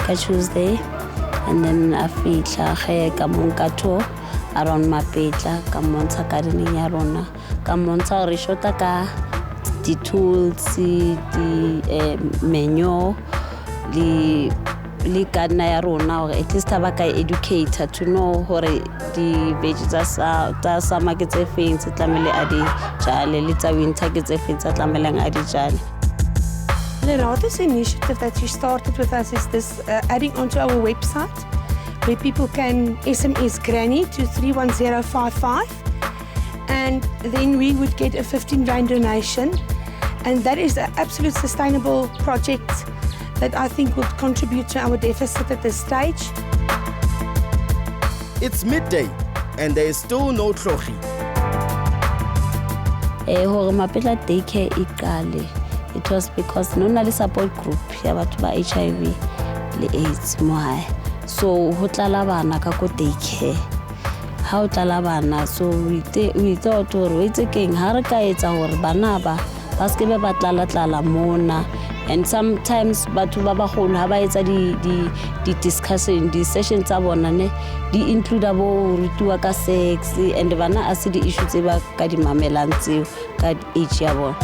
ka Tuesday, and then I fitla ge ka monkato around Mapetla ka montsha gardening ya rona ka montsha re shota ka di tools di menu li gardener ya rona or at least ba ka educator to know hore di veggies tsa summer ke tse feng tse tlamele a di jale le tsa winter ke tse feng tsa tlameleng a di jale. This initiative that you started with us is this adding onto our website where people can SMS Granny to 31055 and then we would get a 15 Rand donation, and that is an absolute sustainable project that I think would contribute to our deficit at this stage. It's midday and there is still no tlogi. Hore Mapetla daycare iqale, it was because no na le support group ya batho ba HIV le AIDS mo hae. So ho tlala bana ka ko daycare. Ha o tlala bana, so we thought hore we itse keng ha re ka etsa hore bana ba se ke ba tlala mona. And sometimes batho ba bagolo ha ba etsa di discussion di sessions tsa bona ne di include abo rutiwa ka sex and bana a se di issues tse ba ka di mamelang tseo ka age ya bona.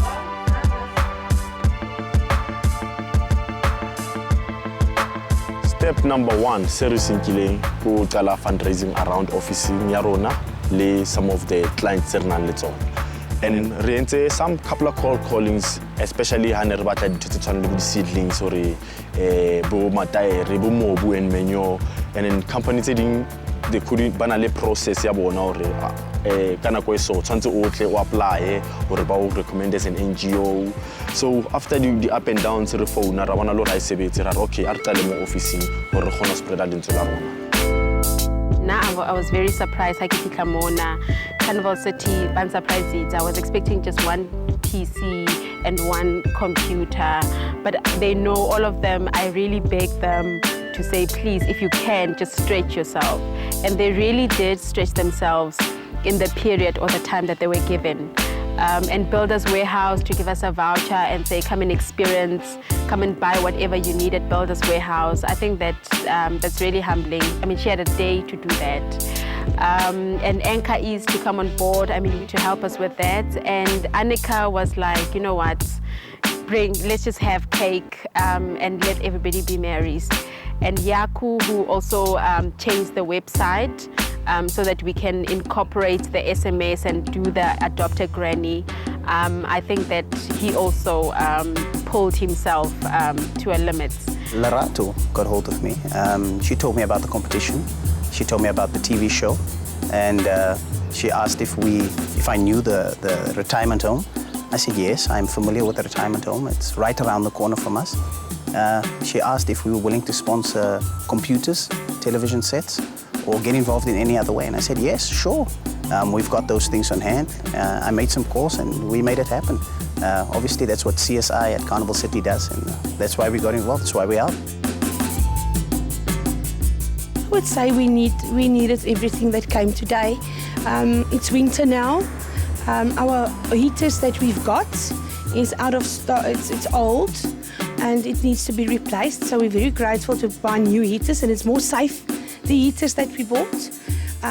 Step number 1, serious nkileng go qala fundraising around officing ya rona le some of the clients re nang le tsona. And re entse some couple of cold callings, especially ha ne re batla ditho tse tshwanang le bo seedlings or bo mataere bo mobu and manure, and then companies tse ding they couldn't bana le process ya bona hore kana ko so tshwantse o tle o apply hore ba o recommend as an NGO. So after the up and downs re phone ra bona lo ra isebetse ra okay a re qale mo officing hore re khona spread dintho la rona. Now I was very surprised. I could Mona, Carnival City, I'm surprised. I was expecting just one PC and one computer, but they know all of them. I really begged them to say, please, if you can, just stretch yourself. And they really did stretch themselves in the period or the time that they were given. And Builders Warehouse to give us a voucher and say, come and experience, come and buy whatever you need at Builders Warehouse. I think that that's really humbling. I mean, she had a day to do that. And Anchor East to come on board, I mean, to help us with that. And Annika was like, you know what, let's just have cake and let everybody be merry. And Yaku, who also changed the website, so that we can incorporate the SMS and do the Adopt a Granny. I think that he also pulled himself to a limit. Lerato got hold of me. She told me about the competition. She told me about the TV show, and she asked if I knew the retirement home. I said yes, I'm familiar with the retirement home. It's right around the corner from us. She asked if we were willing to sponsor computers, television sets, or get involved in any other way. And I said, yes, sure. We've got those things on hand. I made some calls and we made it happen. Obviously, that's what CSI at Carnival City does, and that's why we got involved. That's why we're out. I would say we needed everything that came today. It's winter now. Our heaters that we've got is out of stock. It's old and it needs to be replaced. So we're very grateful to buy new heaters, and it's more safe. The heaters that we bought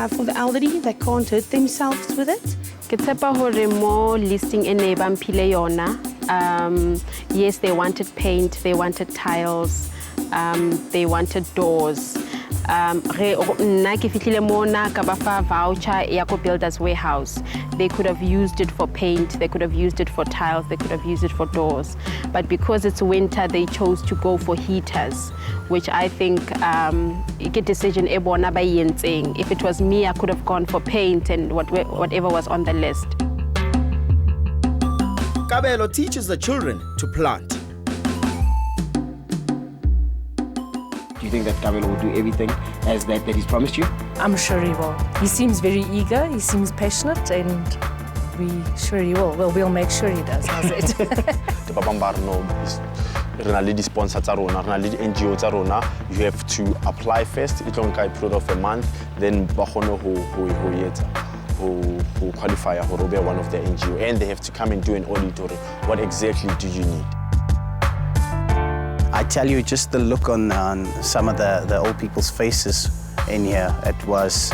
for the elderly, they can't hurt themselves with it. Ketepa hore mo listing ene ba mphile yona. Yes, they wanted paint, they wanted tiles, they wanted doors. Nna ke fihlile mona ka ba fa voucher ya ko Builders Warehouse. They could have used it for paint, they could have used it for tiles, they could have used it for doors. But because it's winter, they chose to go for heaters, which I think a decision e bona ba yentseng. If it was me, I could have gone for paint and whatever was on the list. Kabelo teaches the children to plant. Do you think that Kabelo will do everything as that he's promised you? I'm sure he will. He seems very eager, he seems passionate, and we're sure he will. Well, we'll make sure he does, how's it? The Babambarno is really sponsor tsa rona, really NGO tsa rona. You have to apply first. It will take a period of a month, then ba kgone who qualify who be one of the NGO, and they have to come and do an audit. What exactly do you need? I tell you, just the look on some of the old people's faces in here, it was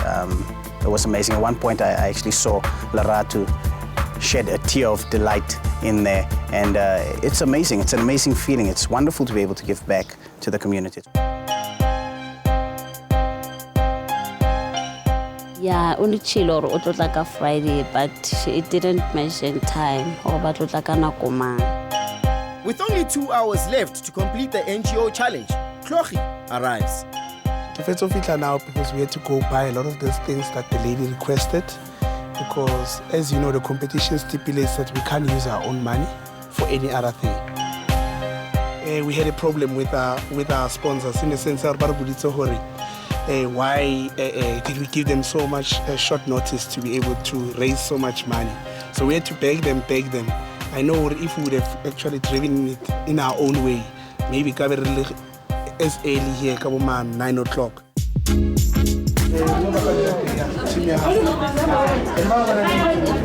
amazing. At one point, I actually saw Lerato shed a tear of delight in there, and it's amazing. It's an amazing feeling. It's wonderful to be able to give back to the community. Yeah, only chill or like a Friday, but it didn't mention time or but like a nakoma. With only 2 hours left to complete the NGO challenge, Tlogi arrives. It's official now because we had to go buy a lot of those things that the lady requested, because as you know, the competition stipulates that we can't use our own money for any other thing. We had a problem with our sponsors in the sense that why did we give them so much short notice to be able to raise so much money? So we had to beg them. I know if we would have actually driven it in our own way, maybe as early here, 9 o'clock.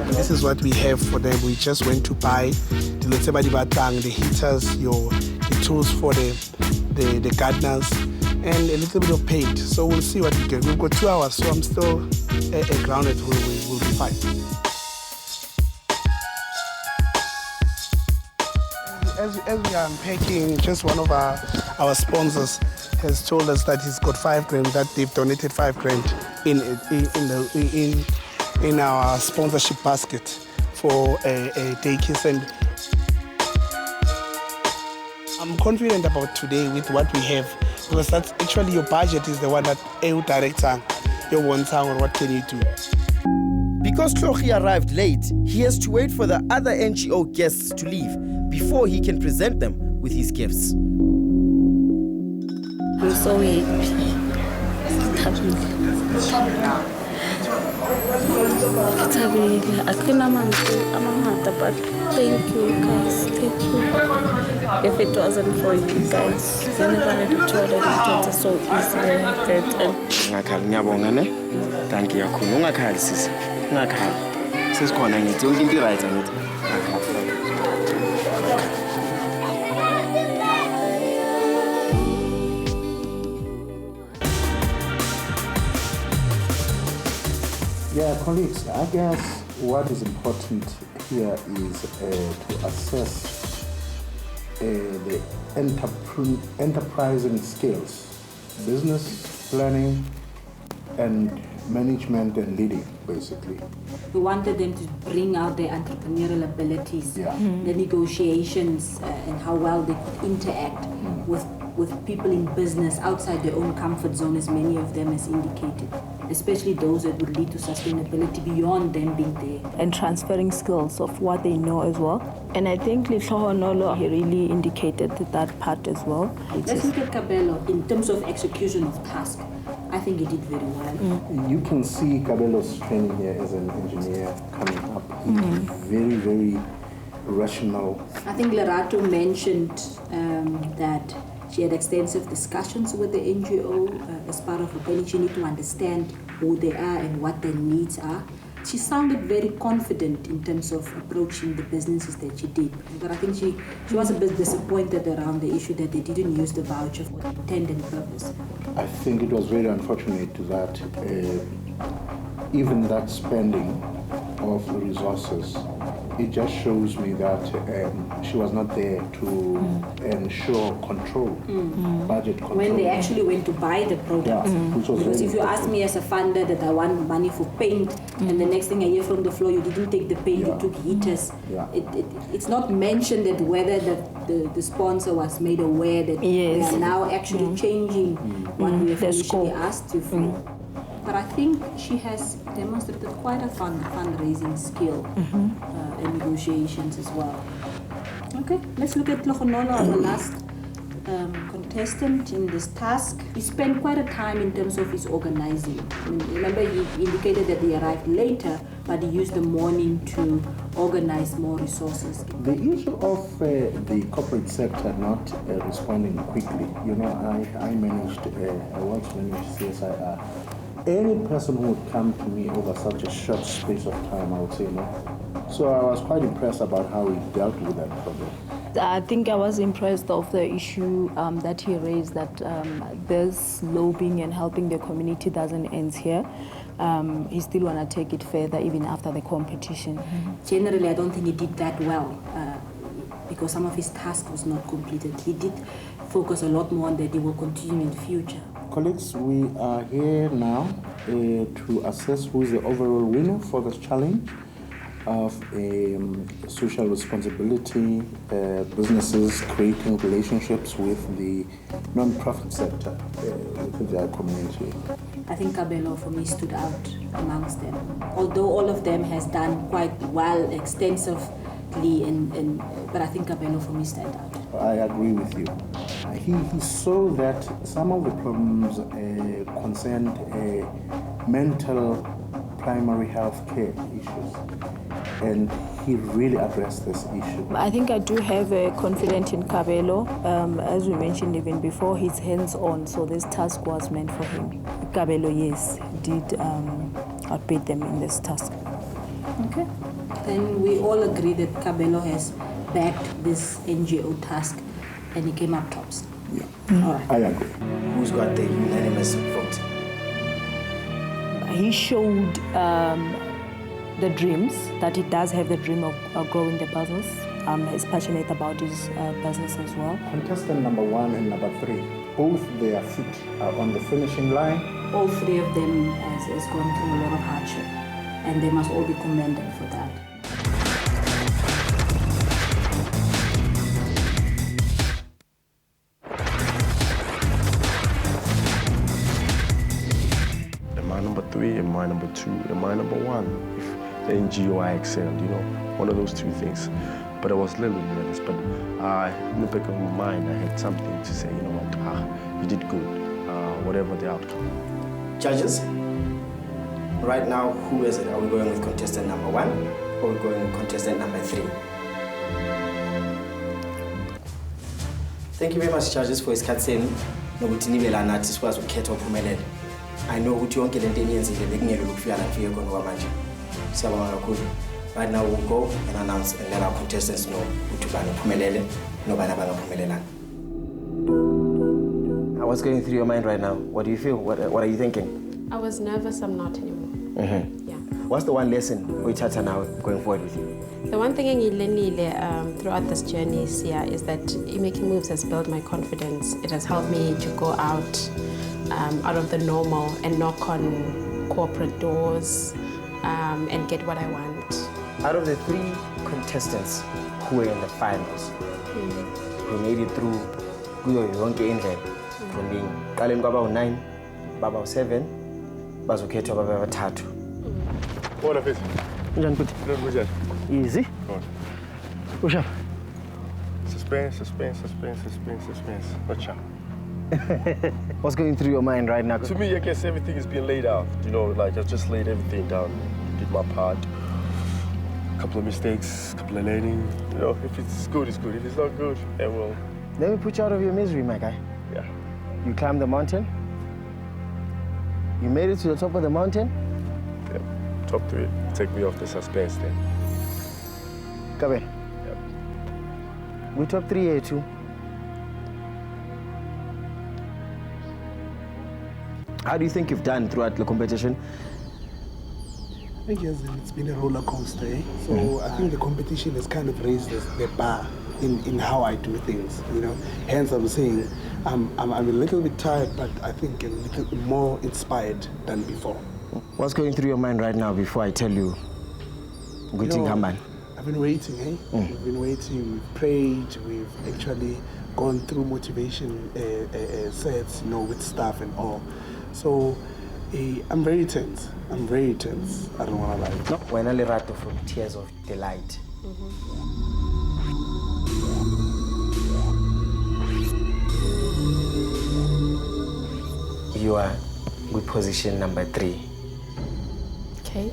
This is what we have for them. We just went to buy the heaters, the tools for the gardeners, and a little bit of paint. So we'll see what we get. We've got 2 hours, so I'm still grounded. We'll be fine. As we are unpacking, just one of our sponsors has told us that he's got 5 grand, that they've donated 5 grand in our sponsorship basket for a daycare. And I'm confident about today with what we have, because that's actually your budget is the one that EU directs your one town or what can you do. Because Tlogi arrived late, he has to wait for the other NGO guests to leave before he can present them with his gifts. I'm so happy. I couldn't but thank you guys. Thank you. If it wasn't for you guys, we never had a child, and it was so easy. Thank you. Yeah, colleagues, I guess what is important here is to assess the enterprising skills, business planning, and management and leading, basically. We wanted them to bring out their entrepreneurial abilities, the negotiations, and how well they could interact with people in business outside their own comfort zone, as many of them has indicated, especially those that would lead to sustainability beyond them being there. And transferring skills of what they know as well. And I think Lihlohonolo, he really indicated that part as well. Let's look at Kabelo in terms of execution of task. I think he did very well. You can see Kabelo's training here as an engineer coming up. He's very, very rational. I think Lerato mentioned that she had extensive discussions with the NGO as part of her planning. She needed to understand who they are and what their needs are. She sounded very confident in terms of approaching the businesses that she did. But I think she was a bit disappointed around the issue that they didn't use the voucher for intended purpose. I think it was very unfortunate that even that spending of resources, it just shows me that she was not there to ensure control, budget control. When they actually went to buy the products. Because if you ask me as a funder that I want money for paint, and the next thing I hear from the floor, you didn't take the paint, you took heaters. It's not mentioned that whether the sponsor was made aware that we are now actually changing what we have initially asked you for. But I think she has demonstrated quite a fundraising skill and negotiations as well. Okay, let's look at Tlogonolo, our last contestant in this task. He spent quite a time in terms of his organizing. Remember, he indicated that he arrived later, but he used the morning to organize more resources. The issue of the corporate sector not responding quickly, I once managed CSIR. Any person who would come to me over such a short space of time, I would say no. So I was quite impressed about how he dealt with that problem. I think I was impressed of the issue that he raised, that this lobbying and helping the community doesn't end here. He still want to take it further even after the competition. Generally, I don't think he did that well because some of his task was not completed. He did focus a lot more on that he will continue in the future. Colleagues, we are here now to assess who is the overall winner for this challenge of social responsibility, businesses creating relationships with the non-profit sector within their community. I think Kabelo for me stood out amongst them. Although all of them has done quite well extensively, but I think Kabelo for me stand out. I agree with you. He saw that some of the problems concerned mental primary health care issues, and he really addressed this issue. I think I do have confidence in Kabelo. As we mentioned even before, he's hands-on, so this task was meant for him. Kabelo, yes, did outbid them in this task. Okay. Then we all agree that Kabelo has backed this NGO task and he came up tops. Yeah, all right. I agree. Who's got the unanimous vote? He showed the dreams, that he does have the dream of growing the business. He's passionate about his business as well. Contestant number 1 and number 3, both their feet are on the finishing line. All three of them has gone through a lot of hardship, and they must all be commended for that. Am I number 3? Am I number 2? Am I number 1? If the NGO I excelled, you know, one of those two things. But I was a little bit nervous, but in the back of my mind, I had something to say, you know what, you did good, whatever the outcome. Judges, right now, who is it? Are we going with contestant number 1 or are we going with contestant number 3? Thank you very much, judges, for isikhathi nokuthi nibela nathi sikwazi ukukhetha ophumelele. I know ukuthi yonke lento eniyenzile bekungeke ukufika la kufike khona kwamanje. Siyabonga kakhulu. Right now we'll go and announce and let our contestants know ukuthi ubani uphumelele nobani abangaphumelelanga. What's going through your mind right now? What do you feel? What are you thinking? I was nervous, I'm not anymore. Yeah. What's the one lesson we chat now going forward with you? The one thing I learned throughout this journey is that making moves has built my confidence. It has helped me to go out of the normal and knock on corporate doors and get what I want. Out of the 3 contestants who were in the finals, who made it through kuyo yonke indlela, from being qaleni kwaba 9, baba 7, bazokhethwa baba 3. Bona mfethu. Njani futhi? Kunjani? Easy. Usha. Suspense. Watch out. What's going through your mind right now? To me, I guess everything is being laid out. You know, like I just laid everything down, did my part. A couple of mistakes, a couple of learning. You know, if it's good, it's good. If it's not good, then well. Let me put you out of your misery, my guy. Yeah. You climbed the mountain. You made it to the top of the mountain. Yep. Top 3. Take me off the suspense then. Come here. Yep. We top 3 here too. How do you think you've done throughout the competition? I think it's been a roller coaster. Eh? So I think the competition has kind of raised the bar in how I do things. You know, hence I'm saying I'm a little bit tired, but I think a little more inspired than before. What's going through your mind right now before I tell you? Good thing, Hamban. I've been waiting. We've been waiting. We've prayed. We've actually gone through motivation sets, you know, with staff and all. So I'm very tense. I don't want to lie. No, when I lerato from tears of delight. You are with position number 3. Okay.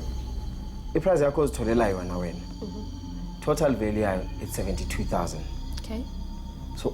Iprize yakho uzitholela yona wena. Total value it's 72,000. Okay. So